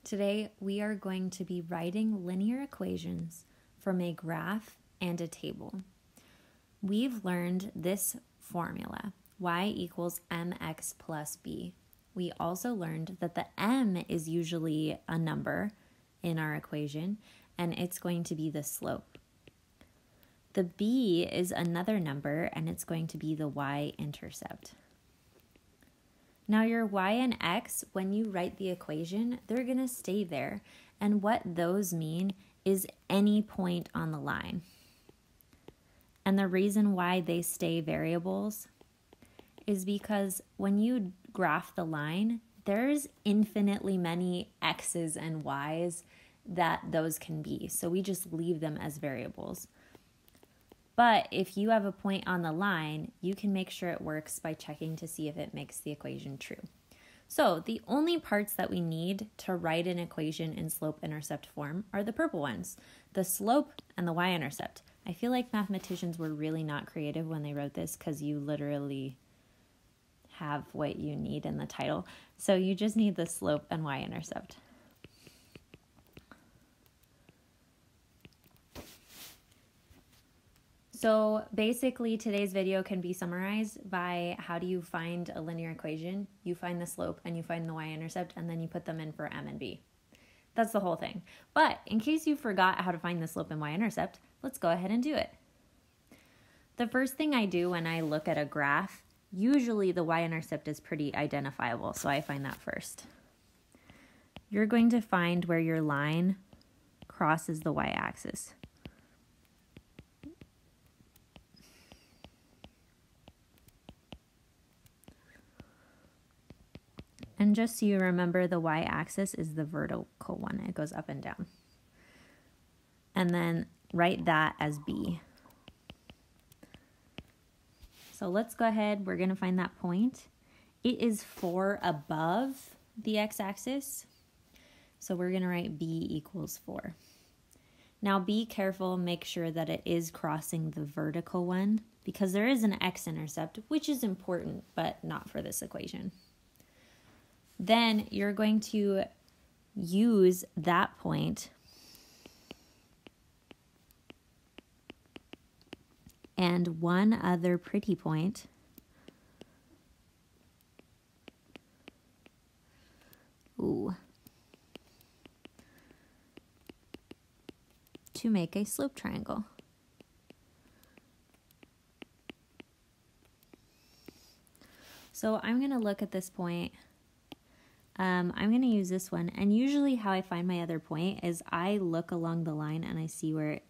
Today, we are going to be writing linear equations from a graph and a table. We've learned this formula, y equals mx plus b. We also learned that the m is usually a number in our equation, and it's going to be the slope. The b is another number, and it's going to be the y-intercept. Now your y and x, when you write the equation, they're going to stay there. And what those mean is any point on the line. And the reason why they stay variables is because when you graph the line, there's infinitely many x's and y's that those can be. So we just leave them as variables. But if you have a point on the line, you can make sure it works by checking to see if it makes the equation true. So the only parts that we need to write an equation in slope-intercept form are the purple ones, the slope and the y-intercept. I feel like mathematicians were really not creative when they wrote this because you literally have what you need in the title. So you just need the slope and y-intercept. So basically today's video can be summarized by how do you find a linear equation? You find the slope and you find the y-intercept and then you put them in for m and b. That's the whole thing. But in case you forgot how to find the slope and y-intercept, let's go ahead and do it. The first thing I do when I look at a graph, usually the y-intercept is pretty identifiable, so I find that first. You're going to find where your line crosses the y-axis. And just so you remember, the y-axis is the vertical one. It goes up and down. And then write that as b. So let's go ahead. We're going to find that point. It is 4 above the x-axis. So we're going to write b equals 4. Now be careful. Make sure that it is crossing the vertical one because there is an x-intercept, which is important, but not for this equation. Then you're going to use that point and one other pretty point to make a slope triangle. So I'm going to look at this point. I'm going to use this one, and usually how I find my other point is I look along the line and I see where it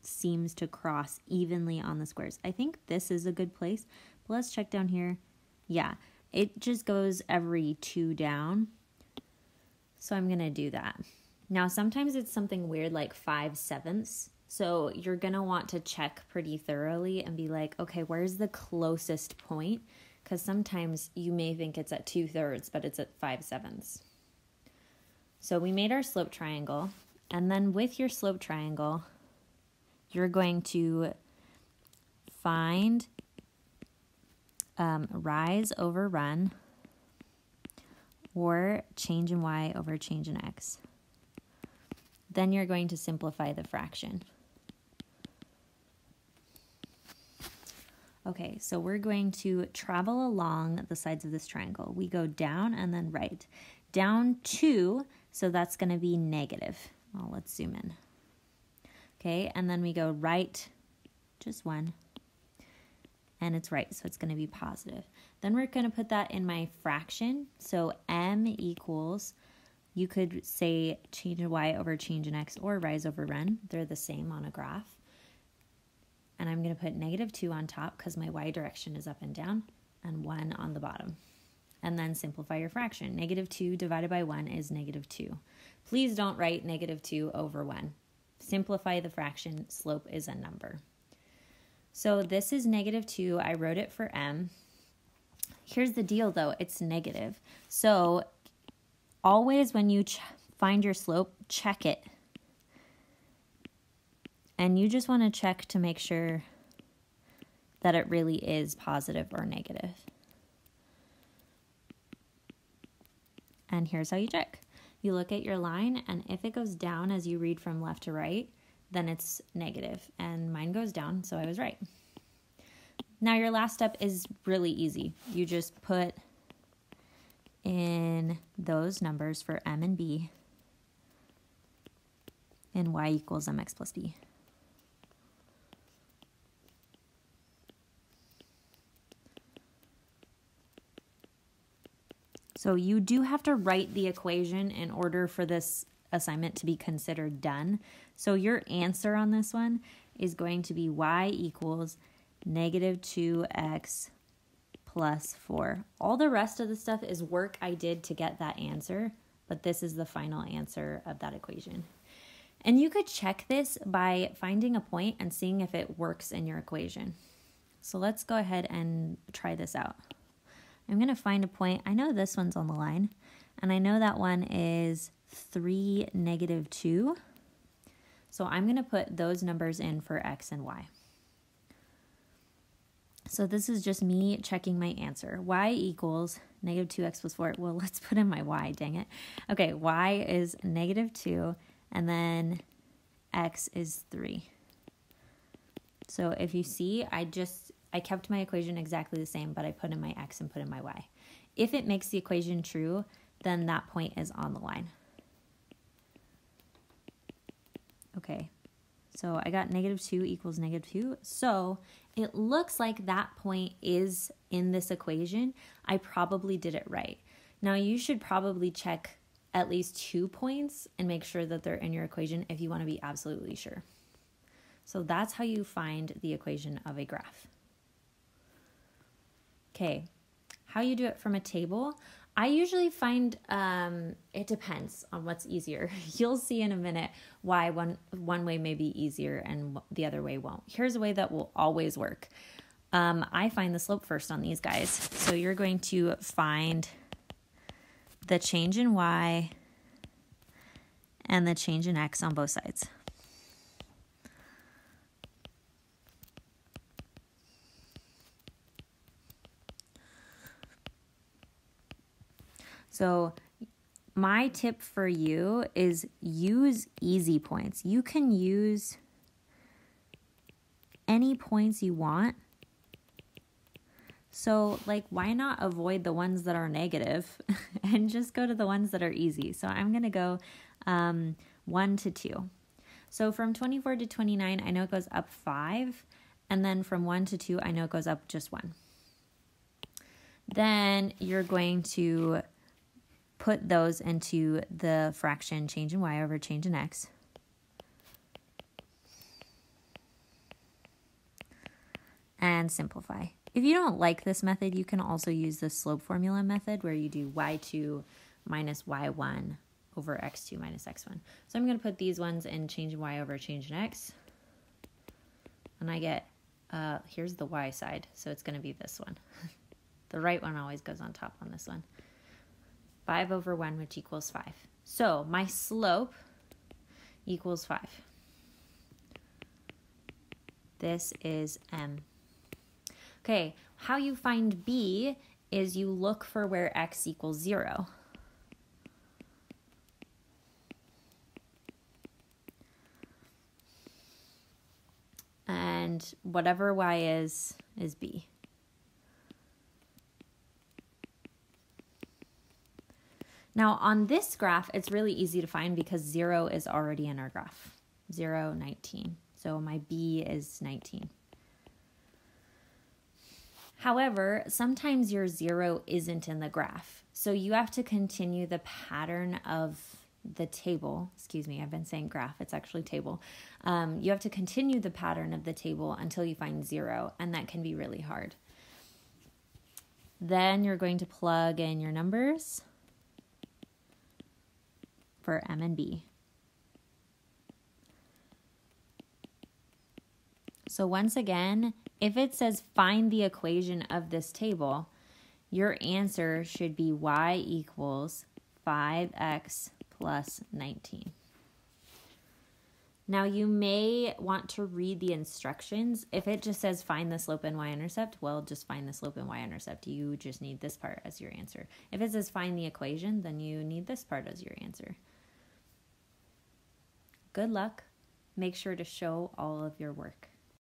seems to cross evenly on the squares. I think this is a good place, but let's check down here. Yeah, it just goes every 2 down, so I'm going to do that. Now sometimes it's something weird like 5/7, so you're going to want to check pretty thoroughly and be like, okay, where's the closest point? Because sometimes you may think it's at 2/3, but it's at 5/7. So we made our slope triangle, and then with your slope triangle, you're going to find rise over run, or change in y over change in x. Then you're going to simplify the fraction. Okay, so we're going to travel along the sides of this triangle. We go down and then right. Down 2, so that's going to be negative. Well, let's zoom in. Okay, and then we go right, just 1, and it's right, so it's going to be positive. Then we're going to put that in my fraction. So m equals, you could say change in y over change in x or rise over run. They're the same on a graph. And I'm going to put -2 on top because my y direction is up and down, and 1 on the bottom. And then simplify your fraction. -2 divided by 1 is -2. Please don't write -2 over 1. Simplify the fraction. Slope is a number. So this is -2. I wrote it for m. Here's the deal, though. It's negative. So always when you find your slope, check it. And you just want to check to make sure that it really is positive or negative. And here's how you check. You look at your line, and if it goes down as you read from left to right, then it's negative, and mine goes down, so I was right. Now your last step is really easy. You just put in those numbers for m and b and y equals mx plus b. So you do have to write the equation in order for this assignment to be considered done. So your answer on this one is going to be y equals negative 2x plus 4. All the rest of the stuff is work I did to get that answer, but this is the final answer of that equation. And you could check this by finding a point and seeing if it works in your equation. So let's go ahead and try this out. I'm going to find a point. I know this one's on the line, and I know that one is 3, negative 2. So I'm going to put those numbers in for x and y. So this is just me checking my answer. Y equals negative 2x plus 4. Well, let's put in my y, dang it. Okay, y is negative 2, and then x is 3. So if you see, I kept my equation exactly the same, but I put in my x and put in my y. If it makes the equation true, then that point is on the line. Okay, so I got negative 2 equals negative 2. So it looks like that point is in this equation. I probably did it right. Now you should probably check at least 2 points and make sure that they're in your equation if you want to be absolutely sure. So that's how you find the equation of a graph. Okay, how you do it from a table, I usually find it depends on what's easier. You'll see in a minute why one way may be easier and the other way won't. Here's a way that will always work. I find the slope first on these guys. So you're going to find the change in y and the change in x on both sides. So my tip for you is use easy points. You can use any points you want. So like, why not avoid the ones that are negative and just go to the ones that are easy? So I'm going to go 1 to 2. So from 24 to 29, I know it goes up 5. And then from 1 to 2, I know it goes up just 1. Then you're going to put those into the fraction change in y over change in x. And simplify. If you don't like this method, you can also use the slope formula method where you do y2 minus y1 over x2 minus x1. So I'm going to put these ones in change in y over change in x. And I get, here's the y side, so it's going to be this one. The right one always goes on top on this one. 5 over 1, which equals 5. So my slope equals 5. This is m. Okay, how you find b is you look for where x equals 0. And whatever y is b. Now on this graph, it's really easy to find because 0 is already in our graph. 0, 19. So my b is 19. However, sometimes your 0 isn't in the graph. So you have to continue the pattern of the table. Excuse me, I've been saying graph. It's actually table. You have to continue the pattern of the table until you find 0, and that can be really hard. Then you're going to plug in your numbers for m and b. So once again, if it says find the equation of this table, your answer should be y equals 5x plus 19. Now you may want to read the instructions. If it just says find the slope and y-intercept, well, just find the slope and y-intercept. You just need this part as your answer. If it says find the equation, then you need this part as your answer. Good luck. Make sure to show all of your work.